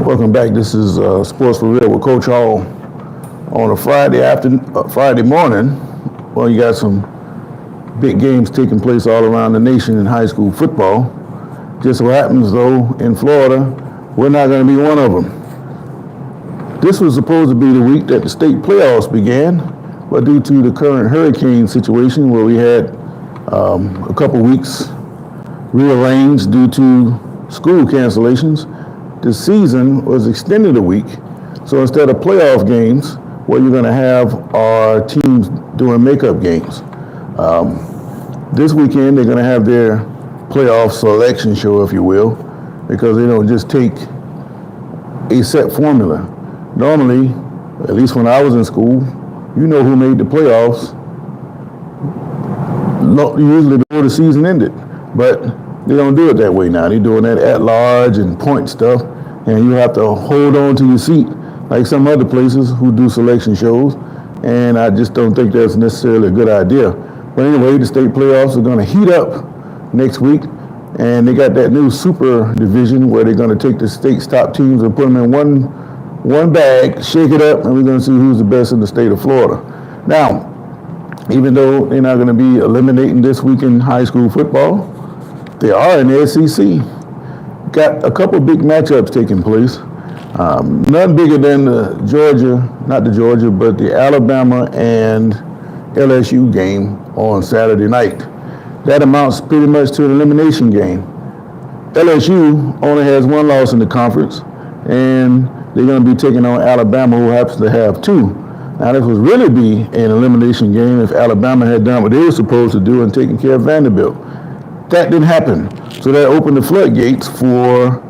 Welcome back. This is Sports for Real with Coach Hall on a Friday morning. Well, you got some big games taking place all around the nation in high school football. Just so happens, though, in Florida, we're not going to be one of them. This was supposed to be the week that the state playoffs began, but due to the current hurricane situation where we had a couple weeks rearranged due to school cancellations, the season was extended a week. So instead of playoff games, what you're going to have are teams doing makeup games. This weekend, they're going to have their playoff selection show, if you will, because they don't just take a set formula. Normally, at least when I was in school, you know who made the playoffs usually before the season ended. But they don't do it that way now. They're doing that at large and point stuff, and you have to hold on to your seat like some other places who do selection shows, and I just don't think that's necessarily a good idea. But anyway, the state playoffs are going to heat up next week, and they got that new super division where they're going to take the state's top teams and put them in one bag, shake it up, and we're going to see who's the best in the state of Florida. Now, even though they're not going to be eliminating this week in high school football, they are in the SEC. Got a couple big matchups taking place. None bigger than the Alabama and LSU game on Saturday night. That amounts pretty much to an elimination game. LSU only has one loss in the conference, and they're going to be taking on Alabama, who happens to have two. Now, this would really be an elimination game if Alabama had done what they were supposed to do and taken care of Vanderbilt. That didn't happen. So that opened the floodgates for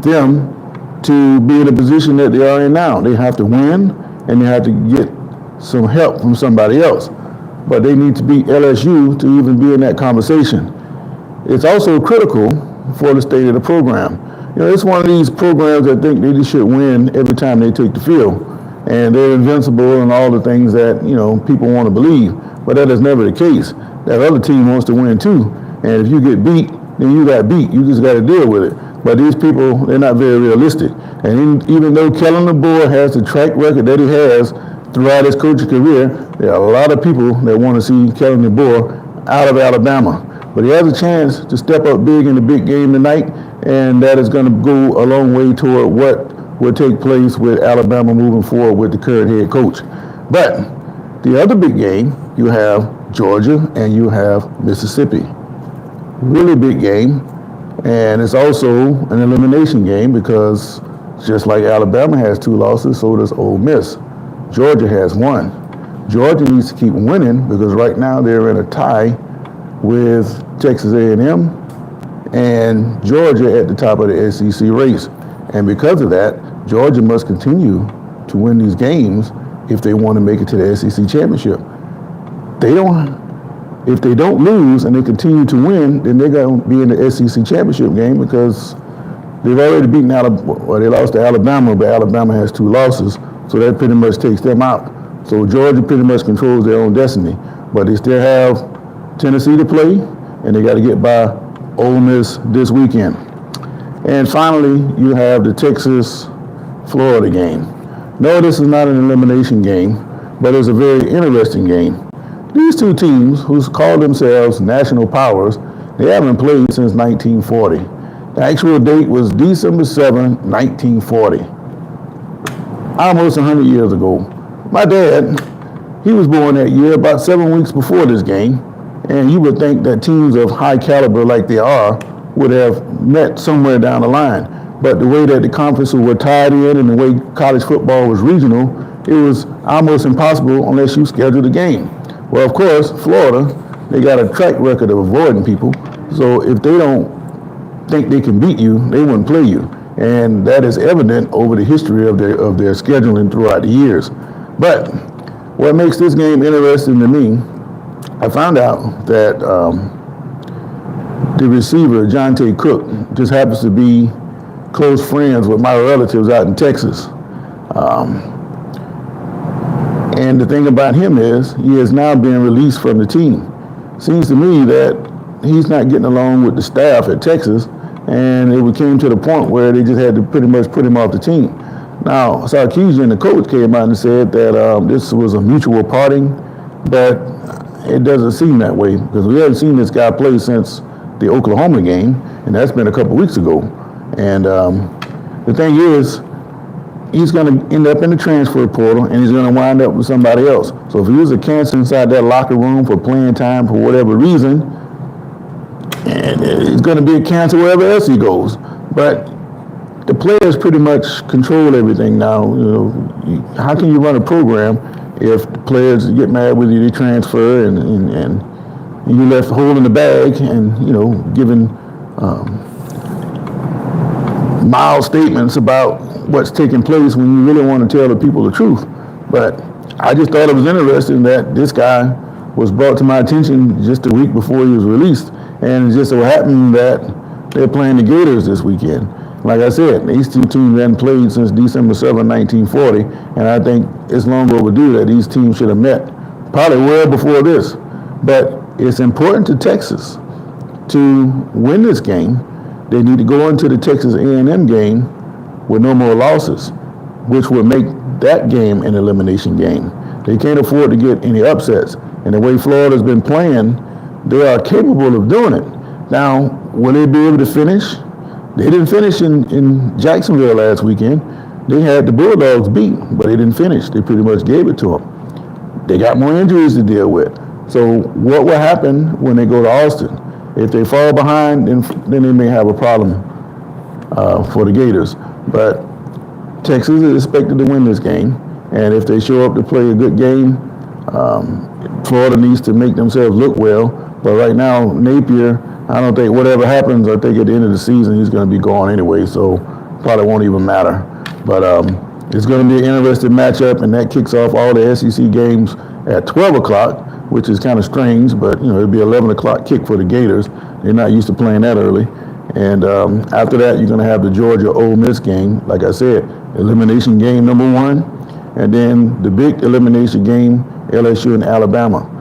them to be in a position that they are in now. They have to win, and they have to get some help from somebody else. But they need to beat LSU to even be in that conversation. It's also critical for the state of the program. You know, it's one of these programs that think they just should win every time they take the field. And they're invincible and all the things that, you know, people want to believe. But that is never the case. That other team wants to win too. And if you get beat, then you got beat. You just got to deal with it. But these people, they're not very realistic. And even though Kellen DeBoer has the track record that he has throughout his coaching career, there are a lot of people that want to see Kellen DeBoer out of Alabama. But he has a chance to step up big in the big game tonight, and that is going to go a long way toward what will take place with Alabama moving forward with the current head coach. But the other big game, you have Georgia and you have Mississippi. Really big game, and it's also an elimination game because just like Alabama has two losses, so does Ole Miss. Georgia has one. Georgia needs to keep winning because right now they're in a tie with Texas A&M and Georgia at the top of the SEC race. And because of that, Georgia must continue to win these games if they want to make it to the SEC championship. If they don't lose and they continue to win, then they're going to be in the SEC championship game because they've already beaten Alabama. Well, they lost to Alabama, but Alabama has two losses, so that pretty much takes them out. So Georgia pretty much controls their own destiny, but they still have Tennessee to play, and they got to get by Ole Miss this weekend. And finally, you have the Texas-Florida game. No, this is not an elimination game, but it's a very interesting game. These two teams, who call themselves national powers, they haven't played since 1940. The actual date was December 7, 1940. Almost 100 years ago. My dad, he was born that year about 7 weeks before this game, and you would think that teams of high caliber like they are would have met somewhere down the line. But the way that the conferences were tied in and the way college football was regional, it was almost impossible unless you scheduled a game. Well, of course, Florida, they got a track record of avoiding people. So if they don't think they can beat you, they wouldn't play you. And that is evident over the history of their scheduling throughout the years. But what makes this game interesting to me, I found out that the receiver, Jonte Cook, just happens to be close friends with my relatives out in Texas. And the thing about him is he is now being released from the team. Seems to me that he's not getting along with the staff at Texas, and it came to the point where they just had to pretty much put him off the team. Now, Sarkisian, the coach, came out and said that this was a mutual parting, but it doesn't seem that way because we haven't seen this guy play since the Oklahoma game, and that's been a couple weeks ago. And the thing is, he's going to end up in the transfer portal, and he's going to wind up with somebody else. So if he was a cancer inside that locker room for playing time for whatever reason, and it's going to be a cancer wherever else he goes. But the players pretty much control everything now. How can you run a program if the players get mad with you, they transfer, and you left holding the bag and giving mild statements about what's taking place when you really want to tell the people the truth. But I just thought it was interesting that this guy was brought to my attention just a week before he was released, and it just so happened that they're playing the Gators this weekend. Like I said, these two teams hadn't played since December 7, 1940, and I think it's long overdue that these teams should have met probably well before this. But it's important to Texas to win this game. They need to go into the Texas A&M game with no more losses, which would make that game an elimination game. They can't afford to get any upsets. And the way Florida's been playing, they are capable of doing it. Now, will they be able to finish? They didn't finish in Jacksonville last weekend. They had the Bulldogs beat, but they didn't finish. They pretty much gave it to them. They got more injuries to deal with. So what will happen when they go to Austin? If they fall behind, then they may have a problem for the Gators. But Texas is expected to win this game, and if they show up to play a good game, Florida needs to make themselves look well. But right now, Napier, I don't think whatever happens, I think at the end of the season he's going to be gone anyway, so probably won't even matter. But it's going to be an interesting matchup, and that kicks off all the SEC games at 12 o'clock, which is kind of strange, but it'll be 11 o'clock kick for the Gators. They're not used to playing that early. And after that, you're going to have the Georgia-Ole Miss game. Like I said, elimination game number 1, and then the big elimination game, LSU and Alabama.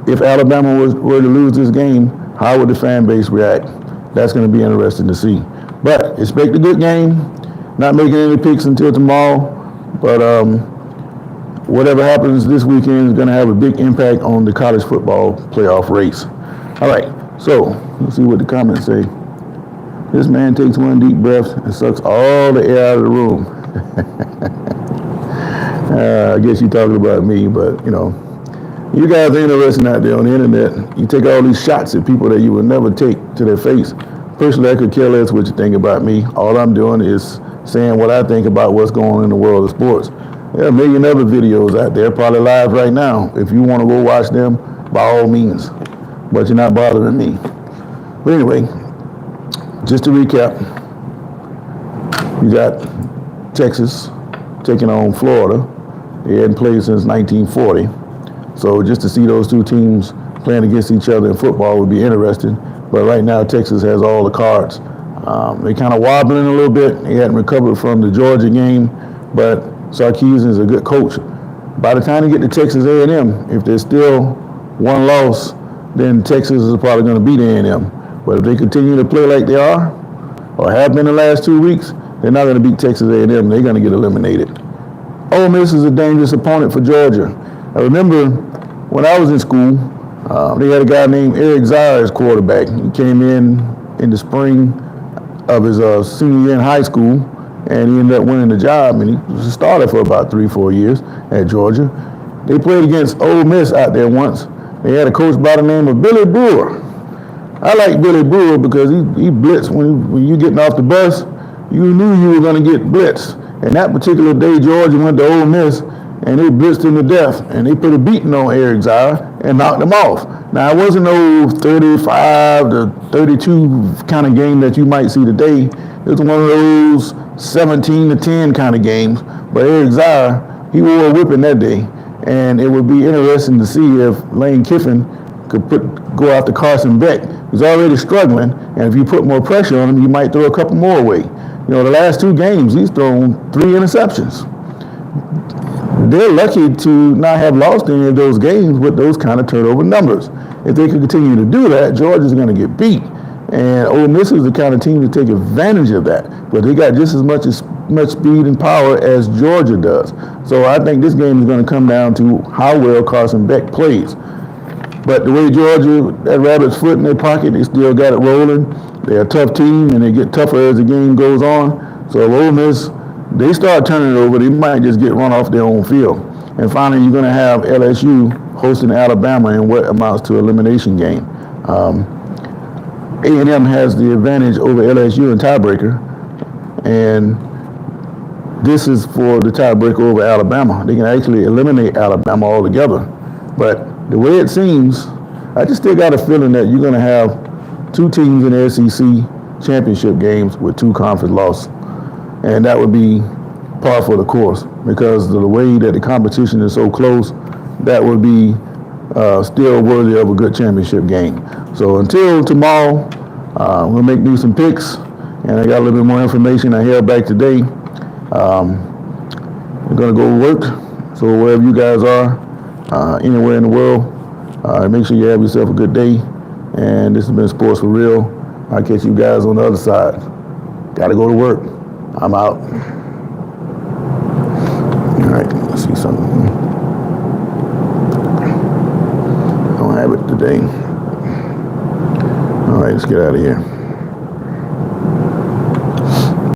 If Alabama were to lose this game, how would the fan base react? That's going to be interesting to see. But expect a good game. Not making any picks until tomorrow, but whatever happens this weekend is going to have a big impact on the college football playoff race. All right, so let's see what the comments say. This man takes one deep breath and sucks all the air out of the room. I guess you're talking about me, but you guys are interesting out there on the internet. You take all these shots at people that you would never take to their face. Personally, I could care less what you think about me. All I'm doing is saying what I think about what's going on in the world of sports. There are a million other videos out there, probably live right now. If you want to go watch them, by all means. But you're not bothering me. But anyway, just to recap, you got Texas taking on Florida. They hadn't played since 1940. So just to see those two teams playing against each other in football would be interesting. But right now, Texas has all the cards. They kind of wobbling a little bit. They hadn't recovered from the Georgia game, but Sarkisian is a good coach. By the time they get to Texas A&M, if there's still one loss, then Texas is probably going to beat A&M. But if they continue to play like they are, or have been the last 2 weeks, they're not going to beat Texas A&M. They're going to get eliminated. Ole Miss is a dangerous opponent for Georgia. I remember when I was in school, they had a guy named Eric Zire as quarterback. He came in the spring of his senior year in high school, and he ended up winning the job, and he was a starter for about 3-4 years at Georgia. They played against Ole Miss out there once. They had a coach by the name of Billy Brewer. I like Billy Brewer because he blitzed. When you getting off the bus, you knew you were going to get blitzed. And that particular day, Georgia went to Ole Miss, and they blitzed him to death, and they put a beating on Eric Zire and knocked him off. Now, it wasn't no 35 to 32 kind of game that you might see today. It was one of those 17 to 10 kind of games. But Eric Zire, he wore a whipping that day, and it would be interesting to see if Lane Kiffin could go after Carson Beck. He's already struggling, and if you put more pressure on him, you might throw a couple more away. The last 2 games, he's thrown 3 interceptions. They're lucky to not have lost any of those games with those kind of turnover numbers. If they can continue to do that, Georgia's going to get beat. And Ole Miss is the kind of team to take advantage of that. But they got just as much speed and power as Georgia does. So I think this game is going to come down to how well Carson Beck plays. But the way Georgia, that rabbit's foot in their pocket, they still got it rolling. They're a tough team, and they get tougher as the game goes on. So if Ole Miss, they start turning it over, they might just get run off their own field. And finally, you're going to have LSU hosting Alabama in what amounts to an elimination game. A&M has the advantage over LSU in tiebreaker, and this is for the tiebreaker over Alabama. They can actually eliminate Alabama altogether. But the way it seems, I just still got a feeling that you're going to have two teams in the SEC championship games with two conference losses. And that would be par for the course, because of the way that the competition is so close, that would be still worthy of a good championship game. So until tomorrow, we'll make me some picks, and I got a little bit more information I held back today. We're going to go work, so wherever you guys are, anywhere in the world, make sure you have yourself a good day. And this has been Sports for Real. I'll catch you guys on the other side. Got to go to work. I'm out. All right, let's see something. I don't have it today. All right, let's get out of here.